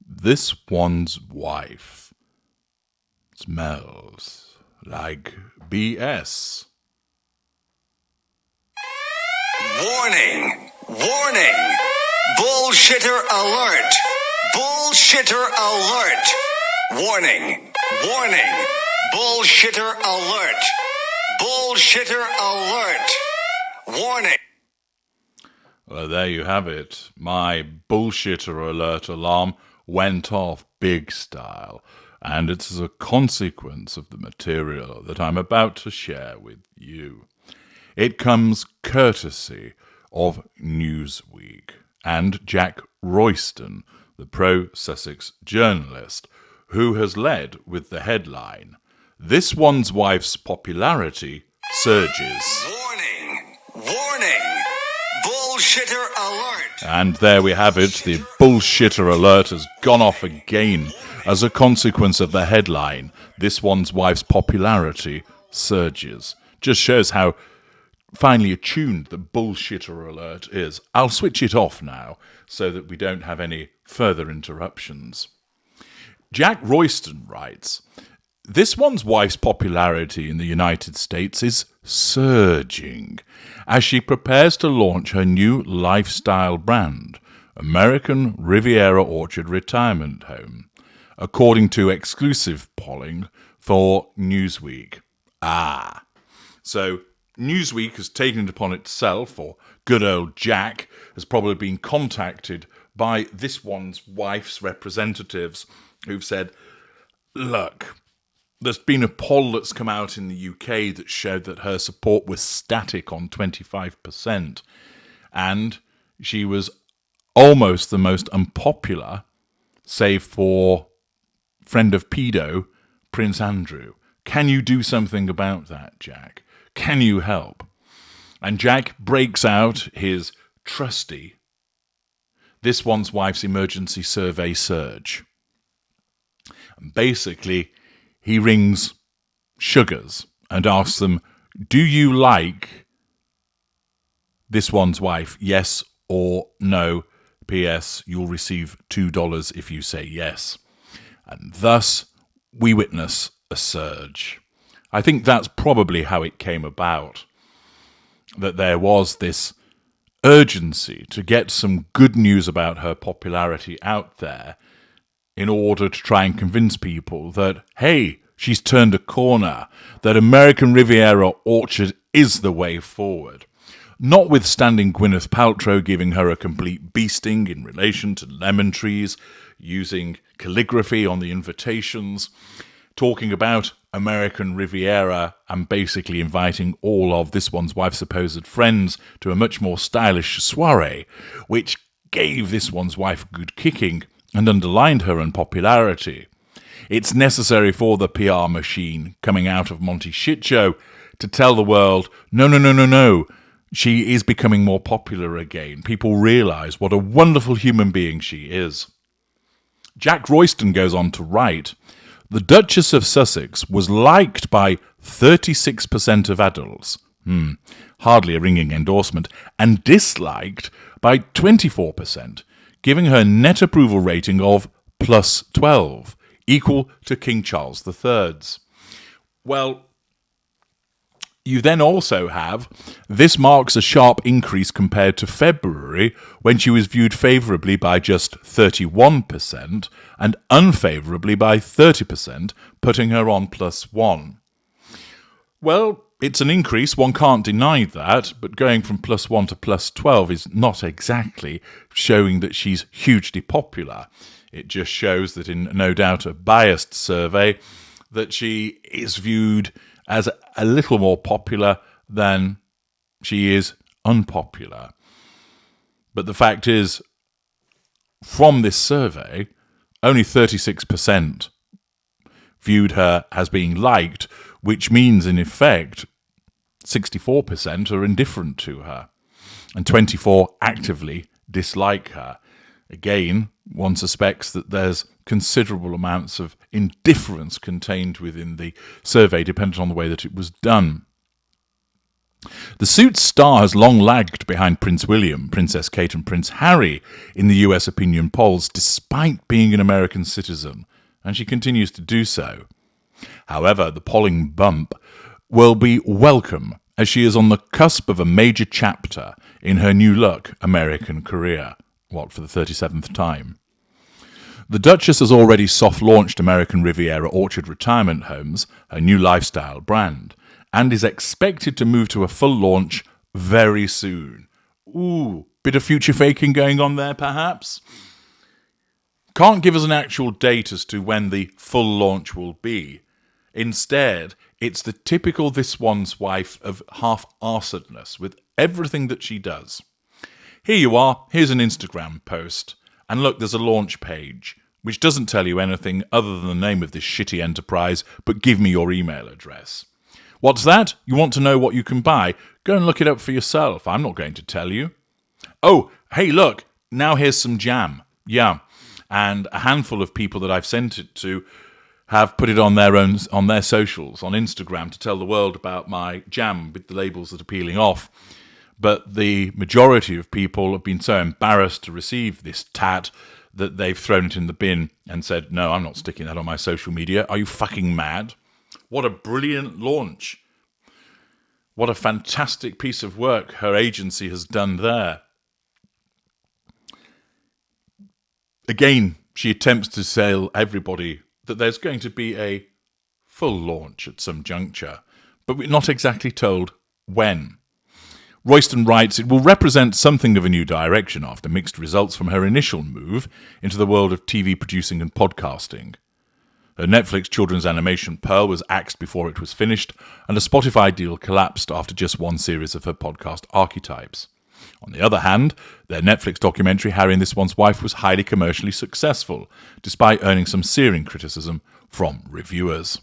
This one's wife smells like BS. Warning! Warning! Bullshitter alert! Bullshitter alert! Warning! Warning! Bullshitter alert! Bullshitter alert! Warning! Well, there you have it. My bullshitter alert alarm went off big style, and it's as a consequence of the material that I'm about to share with you. It comes courtesy of Newsweek and Jack Royston, the pro-Sussex journalist, who has led with the headline, "This one's wife's popularity surges." Warning! Warning! Bullshitter alert! And there we have it. The bullshitter alert has gone off again as a consequence of the headline, "This one's wife's popularity surges." Just shows how finely attuned the bullshitter alert is. I'll switch it off now so that we don't have any further interruptions. Jack Royston writes, "This one's wife's popularity in the United States is surging as she prepares to launch her new lifestyle brand, American Riviera Orchard Retirement Home, according to exclusive polling for Newsweek." So Newsweek has taken it upon itself, or good old Jack has probably been contacted by this one's wife's representatives who've said, look, there's been a poll that's come out in the UK that showed that her support was static on 25%, and she was almost the most unpopular, save for friend of pedo, Prince Andrew. Can you do something about that, Jack? Can you help? And Jack breaks out his trusty This One's Wife's Emergency Survey surge. And basically, he rings Sugars and asks them, do you like This One's Wife? Yes or no? P.S. You'll receive $2 if you say yes. And thus, we witness a surge. I think that's probably how it came about, that there was this urgency to get some good news about her popularity out there in order to try and convince people that, hey, she's turned a corner, that American Riviera Orchard is the way forward. Notwithstanding Gwyneth Paltrow giving her a complete beasting in relation to lemon trees, using calligraphy on the invitations, talking about American Riviera and basically inviting all of This One's Wife's supposed friends to a much more stylish soiree, which gave This One's Wife a good kicking and underlined her unpopularity. It's necessary for the PR machine coming out of Monty Shitshow to tell the world, no, she is becoming more popular again. People realise what a wonderful human being she is. Jack Royston goes on to write, the Duchess of Sussex was liked by 36% of adults, hardly a ringing endorsement, and disliked by 24%, giving her net approval rating of plus 12, equal to King Charles III's. Well, you then also have, this marks a sharp increase compared to February, when she was viewed favourably by just 31% and unfavourably by 30%, putting her on +1. Well, it's an increase, one can't deny that, but going from +1 to +12 is not exactly showing that she's hugely popular. It just shows that in no doubt a biased survey, that she is viewed as a little more popular than she is unpopular. But the fact is, from this survey, only 36% viewed her as being liked, which means, in effect, 64% are indifferent to her, and 24% actively dislike her. Again, one suspects that there's considerable amounts of indifference contained within the survey, depending on the way that it was done. The Suits star has long lagged behind Prince William, Princess Kate and Prince Harry in the US opinion polls, despite being an American citizen, and she continues to do so. However, the polling bump will be welcome, as she is on the cusp of a major chapter in her new look American career. For the 37th time? The Duchess has already soft-launched American Riviera Orchard Retirement Homes, her new lifestyle brand, and is expected to move to a full launch very soon. Ooh, bit of future faking going on there, perhaps? Can't give us an actual date as to when the full launch will be. Instead, it's the typical This One's Wife of half-arsedness with everything that she does. Here you are, here's an Instagram post, and look, there's a launch page, which doesn't tell you anything other than the name of this shitty enterprise, but give me your email address. What's that? You want to know what you can buy? Go and look it up for yourself. I'm not going to tell you. Oh, hey, look, now here's some jam. Yeah, and a handful of people that I've sent it to have put it on their socials, on Instagram, to tell the world about my jam with the labels that are peeling off. But the majority of people have been so embarrassed to receive this tat that they've thrown it in the bin and said, no, I'm not sticking that on my social media. Are you fucking mad? What a brilliant launch. What a fantastic piece of work her agency has done there. Again, she attempts to tell everybody that there's going to be a full launch at some juncture, but we're not exactly told when. Royston writes, it will represent something of a new direction after mixed results from her initial move into the world of TV producing and podcasting. Her Netflix children's animation Pearl was axed before it was finished, and a Spotify deal collapsed after just one series of her podcast archetypes. On the other hand, their Netflix documentary Harry and This One's Wife was highly commercially successful, despite earning some searing criticism from reviewers.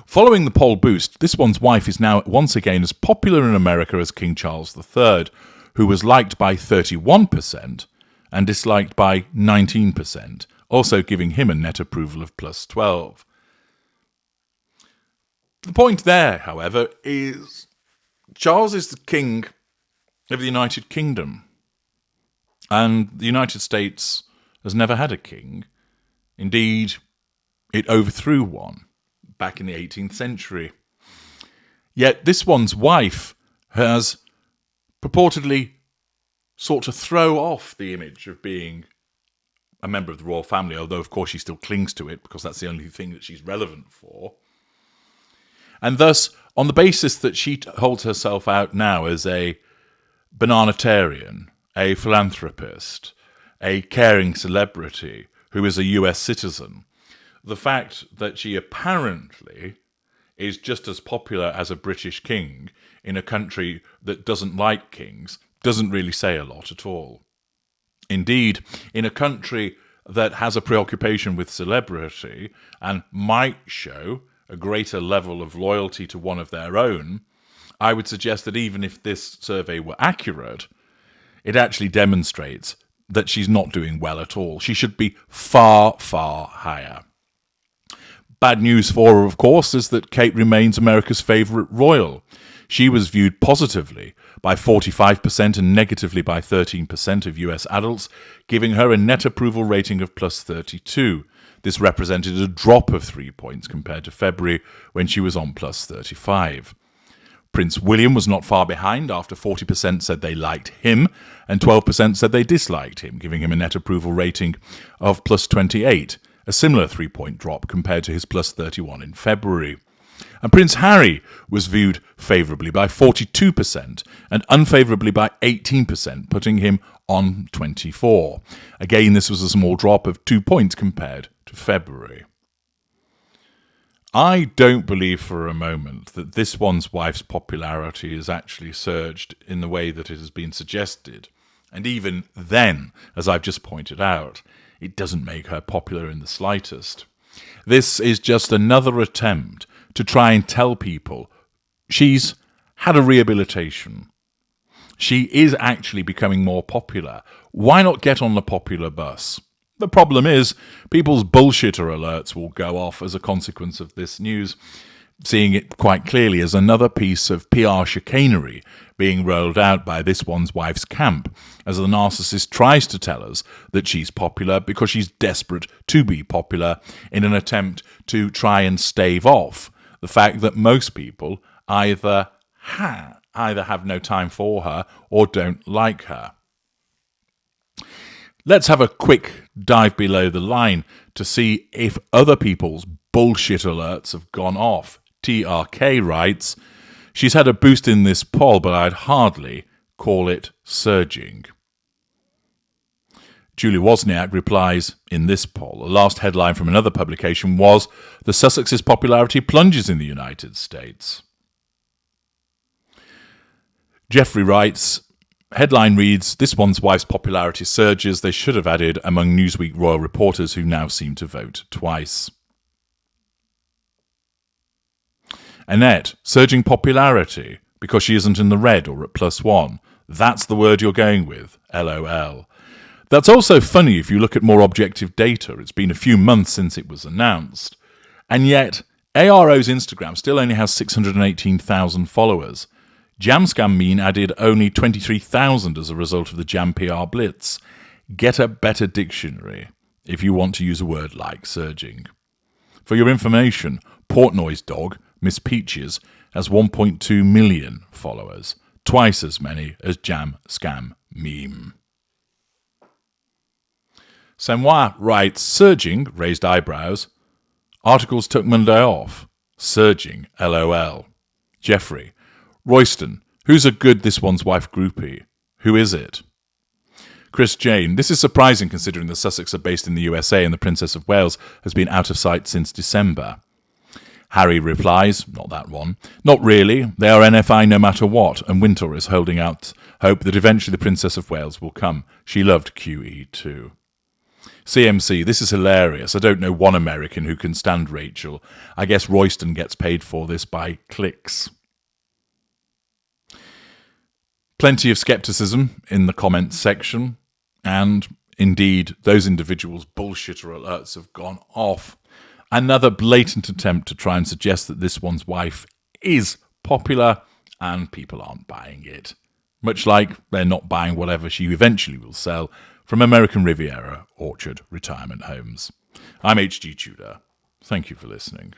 Following the poll boost, This One's Wife is now once again as popular in America as King Charles III, who was liked by 31% and disliked by 19%, also giving him a net approval of plus 12. The point there, however, is Charles is the king of the United Kingdom, and the United States has never had a king. Indeed, it overthrew one back in the 18th century. Yet This One's Wife has purportedly sought to throw off the image of being a member of the royal family, although of course she still clings to it because that's the only thing that she's relevant for. And thus, on the basis that she holds herself out now as a bananatarian, a philanthropist, a caring celebrity who is a US citizen, the fact that she apparently is just as popular as a British king in a country that doesn't like kings doesn't really say a lot at all. Indeed, in a country that has a preoccupation with celebrity and might show a greater level of loyalty to one of their own, I would suggest that even if this survey were accurate, it actually demonstrates that she's not doing well at all. She should be far, far higher. Bad news for her, of course, is that Kate remains America's favourite royal. She was viewed positively by 45% and negatively by 13% of US adults, giving her a net approval rating of plus 32. This represented a drop of 3 points compared to February, when she was on plus 35. Prince William was not far behind, after 40% said they liked him and 12% said they disliked him, giving him a net approval rating of plus 28. A similar 3-point drop compared to his plus 31 in February. And Prince Harry was viewed favourably by 42% and unfavourably by 18%, putting him on 24. Again, this was a small drop of 2 points compared to February. I don't believe for a moment that This One's Wife's popularity has actually surged in the way that it has been suggested. And even then, as I've just pointed out, it doesn't make her popular in the slightest. This is just another attempt to try and tell people she's had a rehabilitation. She is actually becoming more popular. Why not get on the popular bus? The problem is, people's bullshitter alerts will go off as a consequence of this news. seeing it quite clearly as another piece of PR chicanery being rolled out by this one's wife's camp, as the narcissist tries to tell us that she's popular because she's desperate to be popular in an attempt to try and stave off the fact that most people either have no time for her or don't like her. Let's have a quick dive below the line to see if other people's bullshit alerts have gone off. TRK writes, she's had a boost in this poll, but I'd hardly call it surging. Julie Wozniak replies, in this poll, the last headline from another publication was, the Sussex's popularity plunges in the United States. Jeffrey writes, headline reads, this one's wife's popularity surges. They should have added among Newsweek royal reporters who now seem to vote twice. Annette, surging popularity because she isn't in the red or at +1. That's the word you're going with. LOL. That's also funny if you look at more objective data. It's been a few months since it was announced. And yet, ARO's Instagram still only has 618,000 followers. JamScam added only 23,000 as a result of the Jam PR blitz. Get a better dictionary if you want to use a word like surging. For your information, Portnoy's dog, Miss Peaches, has 1.2 million followers, twice as many as Jam Scam Meme. Samoa writes, surging, raised eyebrows. Articles took Monday off. Surging, LOL. Jeffrey, Royston, who's a good this one's wife groupie? Who is it? Chris Jane, this is surprising considering the Sussex are based in the USA and the Princess of Wales has been out of sight since December. Harry replies, not that one, not really, they are NFI no matter what, and Winter is holding out hope that eventually the Princess of Wales will come. She loved QE too. CMC, this is hilarious. I don't know one American who can stand Rachel. I guess Royston gets paid for this by clicks. Plenty of skepticism in the comments section, and indeed, those individuals' bullshitter alerts have gone off. Another blatant attempt to try and suggest that this one's wife is popular, and people aren't buying it. Much like they're not buying whatever she eventually will sell from American Riviera Orchard Retirement Homes. I'm H.G. Tudor. Thank you for listening.